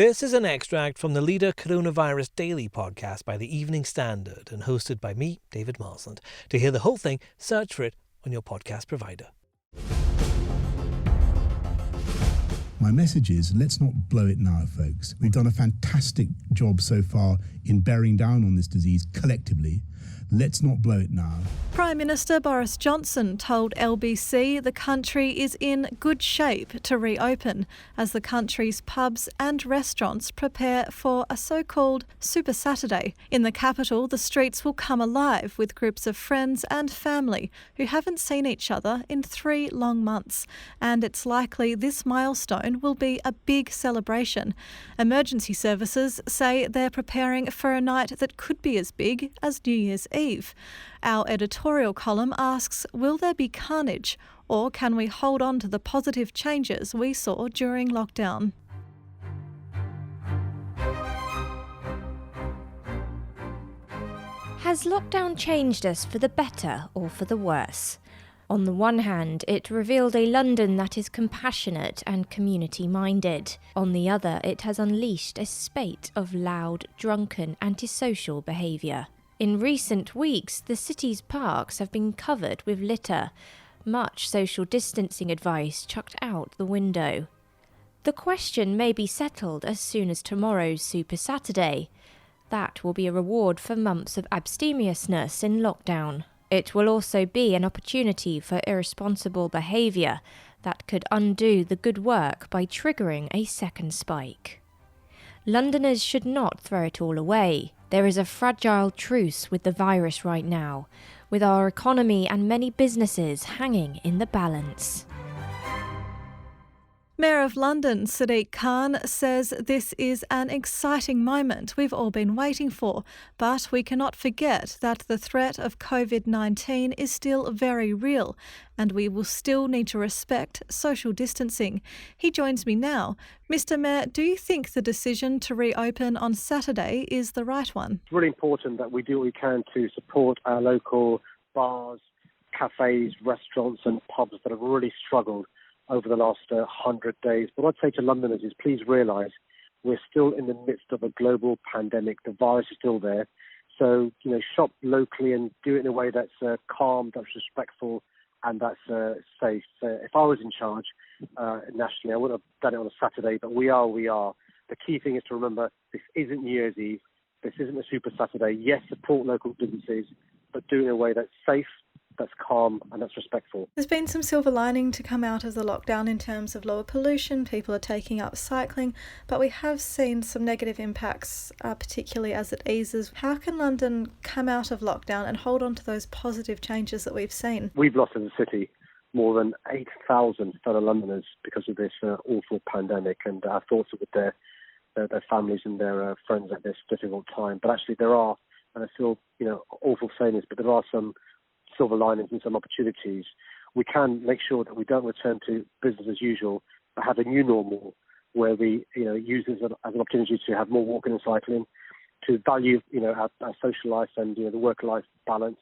This is an extract from the Leader Coronavirus Daily podcast by the Evening Standard and hosted by me, David Marsland. To hear the whole thing, search for it on your podcast provider. My message is, let's not blow it now, folks. We've done a fantastic job so far in bearing down on this disease collectively. Let's not blow it now. Prime Minister Boris Johnson told LBC the country is in good shape to reopen as the country's pubs and restaurants prepare for a so-called Super Saturday. In the capital, the streets will come alive with groups of friends and family who haven't seen each other in 3 long months. And it's likely this milestone will be a big celebration. Emergency services say they're preparing for a night that could be as big as New Year's Eve. Our editorial column asks, will there be carnage, or can we hold on to the positive changes we saw during lockdown? Has lockdown changed us for the better or for the worse? On the one hand, it revealed a London that is compassionate and community-minded. On the other, it has unleashed a spate of loud, drunken, antisocial behaviour. In recent weeks, the city's parks have been covered with litter, much social distancing advice chucked out the window. The question may be settled as soon as tomorrow's Super Saturday. That will be a reward for months of abstemiousness in lockdown. It will also be an opportunity for irresponsible behaviour that could undo the good work by triggering a second spike. Londoners should not throw it all away. There is a fragile truce with the virus right now, with our economy and many businesses hanging in the balance. Mayor of London, Sadiq Khan, says this is an exciting moment we've all been waiting for, but we cannot forget that the threat of COVID-19 is still very real, and we will still need to respect social distancing. He joins me now. Mr. Mayor, do you think the decision to reopen on Saturday is the right one? It's really important that we do what we can to support our local bars, cafes, restaurants and pubs that have really struggled over the last 100 days. But what I'd say to Londoners is please realise we're still in the midst of a global pandemic. The virus is still there. So, shop locally and do it in a way that's calm, that's respectful and that's safe. So if I was in charge nationally, I would have done it on a Saturday, but we are. The key thing is to remember this isn't New Year's Eve. This isn't a Super Saturday. Yes, support local businesses, but do it in a way that's safe, that's calm and that's respectful. There's been some silver lining to come out of the lockdown in terms of lower pollution. People are taking up cycling, but we have seen some negative impacts, particularly as it eases. How can London come out of lockdown and hold on to those positive changes that we've seen? We've lost as a city more than 8,000 fellow Londoners because of this awful pandemic, and our thoughts are with their families and their friends at this difficult time. But actually there are, and I feel awful saying this, but there are some silver linings and some opportunities. We can make sure that we don't return to business as usual, but have a new normal where we use this as an opportunity to have more walking and cycling, to value our social life and the work-life balance.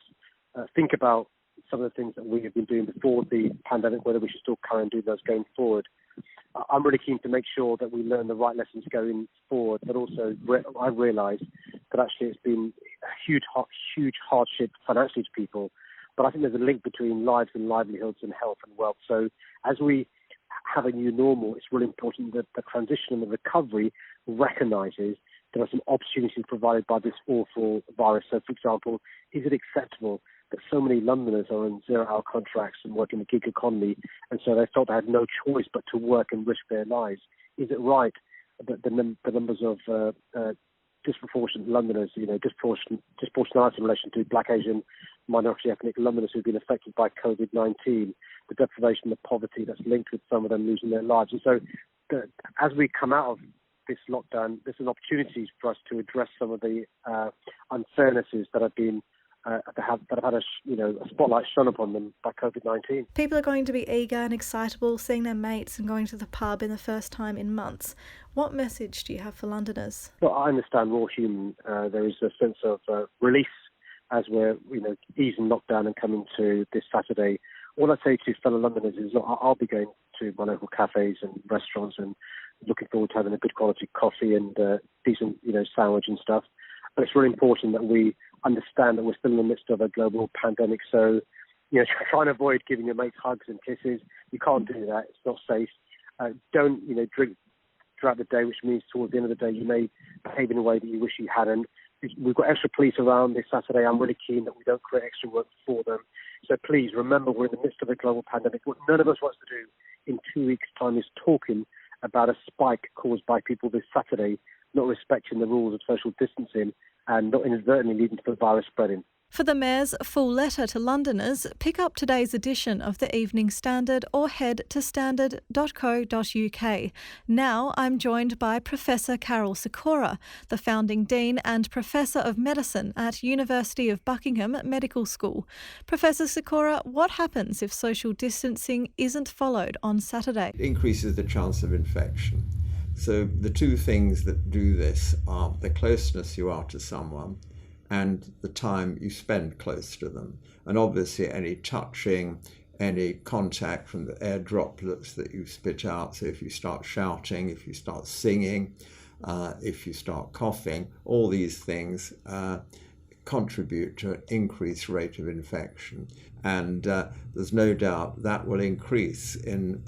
Think about some of the things that we have been doing before the pandemic, whether we should still carry on doing those going forward. I'm really keen to make sure that we learn the right lessons going forward, but also I realise that actually it's been a huge hardship financially to people. But I think there's a link between lives and livelihoods and health and wealth. So as we have a new normal, it's really important that the transition and the recovery recognises there are some opportunities provided by this awful virus. So, for example, is it acceptable that so many Londoners are on zero-hour contracts and work in the gig economy, and so they felt they had no choice but to work and risk their lives? Is it right that the numbers of disproportionate Londoners, disproportionality in relation to Black, Asian, minority ethnic Londoners who've been affected by COVID-19, the deprivation, the poverty that's linked with some of them losing their lives. And so as we come out of this lockdown, there's an opportunity for us to address some of the unfairnesses that have been that have had a spotlight shone upon them by COVID-19. People are going to be eager and excitable, seeing their mates and going to the pub in the first time in months. What message do you have for Londoners? Well, I understand we're all human. There is a sense of release as we're easing lockdown and coming to this Saturday. All I say to fellow Londoners is I'll be going to my local cafes and restaurants and looking forward to having a good quality coffee and decent, sandwich and stuff. But it's really important that we understand that we're still in the midst of a global pandemic. So, try and avoid giving your mates hugs and kisses. You can't do that. It's not safe. Don't, drink throughout the day, which means towards the end of the day you may behave in a way that you wish you hadn't. We've got extra police around this Saturday. I'm really keen that we don't create extra work for them. So please remember, we're in the midst of a global pandemic. What none of us wants to do in 2 weeks' time is talking about a spike caused by people this Saturday not respecting the rules of social distancing and not inadvertently leading to the virus spreading. For the Mayor's full letter to Londoners, pick up today's edition of the Evening Standard or head to standard.co.uk. Now I'm joined by Professor Karol Sikora, the founding Dean and Professor of Medicine at University of Buckingham Medical School. Professor Sikora, what happens if social distancing isn't followed on Saturday? It increases the chance of infection. So the two things that do this are the closeness you are to someone and the time you spend close to them. And obviously any touching, any contact from the air droplets that you spit out. So if you start shouting, if you start singing, if you start coughing, all these things contribute to an increased rate of infection. And there's no doubt that will increase in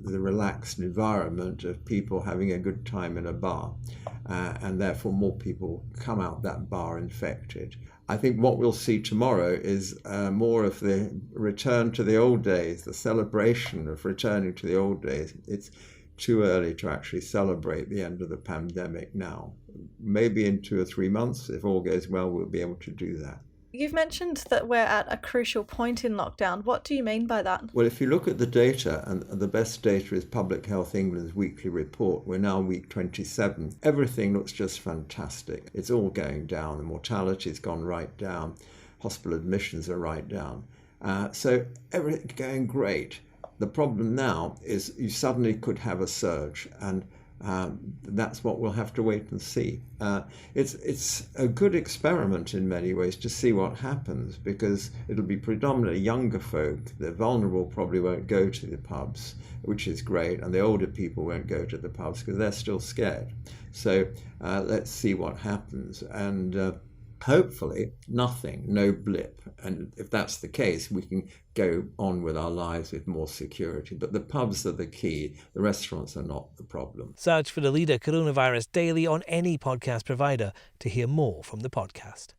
the relaxed environment of people having a good time in a bar, and therefore more people come out that bar infected. I think what we'll see tomorrow is more of the return to the old days, the celebration of returning to the old days. It's too early to actually celebrate the end of the pandemic now. Maybe in 2 or 3 months, if all goes well, we'll be able to do that. You've mentioned that we're at a crucial point in lockdown. What do you mean by that? Well, if you look at the data, and the best data is Public Health England's weekly report, we're now week 27. Everything looks just fantastic. It's all going down. The mortality's gone right down. Hospital admissions are right down. So everything's going great. The problem now is you suddenly could have a surge, and that's what we'll have to wait and see. It's a good experiment in many ways to see what happens, because it'll be predominantly younger folk. The vulnerable probably won't go to the pubs, which is great, and the older people won't go to the pubs because they're still scared. So let's see what happens. And hopefully nothing, no blip. And if that's the case, we can go on with our lives with more security. But the pubs are the key. The restaurants are not the problem. Search for the Leader Coronavirus Daily on any podcast provider to hear more from the podcast.